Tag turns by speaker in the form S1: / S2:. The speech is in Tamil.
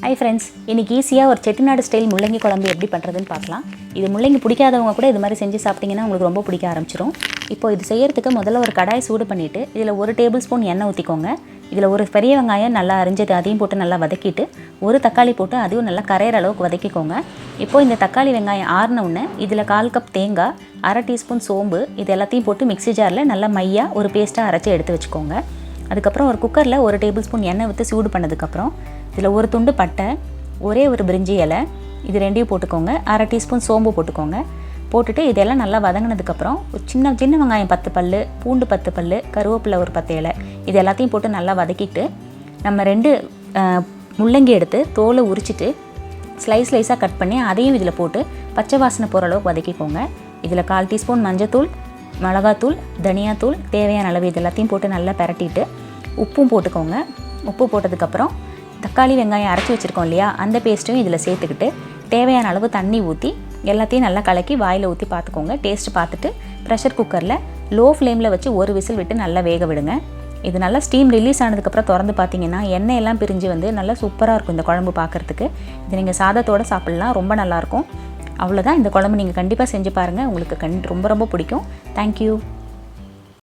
S1: ஹாய் ஃப்ரெண்ட்ஸ், இன்றைக்கி ஈஸியாக ஒரு செட்டிநாடு ஸ்டைல் முள்ளங்கி குழம்பு எப்படி பண்ணுறதுன்னு பார்க்கலாம். இது முள்ளங்கி பிடிக்காதவங்க கூட இது மாதிரி செஞ்சு சாப்பிட்டிங்கன்னா உங்களுக்கு ரொம்ப பிடிக்க ஆரம்பிச்சிடும். இப்போ இது செய்கிறதுக்கு முதல்ல ஒரு கடாய் சூடு பண்ணிவிட்டு இதில் 1 டேபிள் ஸ்பூன் எண்ணெய் ஊற்றிக்கோங்க. இதில் ஒரு பெரிய வெங்காயம் நல்லா அரிஞ்சது அதையும் போட்டு நல்லா வதக்கிட்டு ஒரு தக்காளி போட்டு அதையும் நல்லா கரையிற அளவுக்கு வதக்கிக்கோங்க. இப்போது இந்த தக்காளி வெங்காயம் ஆறின உடனே இதில் 1/4 கப் தேங்காய், 1/2 டீஸ்பூன் சோம்பு இது எல்லாத்தையும் போட்டு மிக்ஸி ஜாரில் நல்லா மையாக ஒரு பேஸ்ட்டாக அரைச்சி எடுத்து வச்சுக்கோங்க. அதுக்கப்புறம் ஒரு குக்கரில் 1 டேபிள் ஸ்பூன் எண்ணெய் ஊற்றி சூடு பண்ணதுக்கப்புறம் இதில் ஒரு துண்டு பட்டை, ஒரே ஒரு பிரிஞ்சி இலை இது ரெண்டையும் போட்டுக்கோங்க. 1/2 டீஸ்பூன் சோம்பு போட்டுக்கோங்க. போட்டுட்டு இதெல்லாம் நல்லா வதங்கினதுக்கப்புறம் ஒரு சின்ன வெங்காயம் 10 பல், பூண்டு 10 பல், கருவேப்பிலை ஒரு 10 இலை இது எல்லாத்தையும் போட்டு நல்லா வதக்கிட்டு நம்ம 2 முள்ளங்கி எடுத்து தோலை உரிச்சிட்டு ஸ்லைஸாக கட் பண்ணி அதையும் இதில் போட்டு பச்சை வாசனை போகிற அளவுக்கு வதக்கிக்கோங்க. இதில் 1/4 டீஸ்பூன் மஞ்சத்தூள், மிளகாத்தூள், தனியாத்தூள் தேவையான அளவு இது எல்லாத்தையும் போட்டு நல்லா பிரட்டிட்டு உப்பும் போட்டுக்கோங்க. உப்பு போட்டதுக்கப்புறம் தக்காளி வெங்காயம் அரைச்சி வச்சுருக்கோம் இல்லையா, அந்த பேஸ்ட்டையும் இதில் சேர்த்துக்கிட்டு தேவையான அளவு தண்ணி ஊற்றி எல்லாத்தையும் நல்லா கலக்கி வாயில் ஊற்றி பார்த்துக்கோங்க. டேஸ்ட்டு பார்த்துட்டு ப்ரெஷர் குக்கரில் லோ ஃப்ளேமில் வச்சு ஒரு விசில் விட்டு நல்லா வேக விடுங்க. இது நல்லா ஸ்டீம் ரிலீஸ் ஆனதுக்கப்புறம் திறந்து பார்த்தீங்கன்னா எண்ணெய் எல்லாம் பிரிஞ்சு வந்து நல்லா சூப்பராக இருக்கும் இந்த குழம்பு பார்க்குறதுக்கு. இது நீங்கள் சாதத்தோடு சாப்பிட்லாம், ரொம்ப நல்லாயிருக்கும். அவ்வளோதான், இந்த குழம்பு நீங்கள் கண்டிப்பாக செஞ்சு பாருங்கள், உங்களுக்கு ரொம்ப ரொம்ப பிடிக்கும். தேங்க்யூ.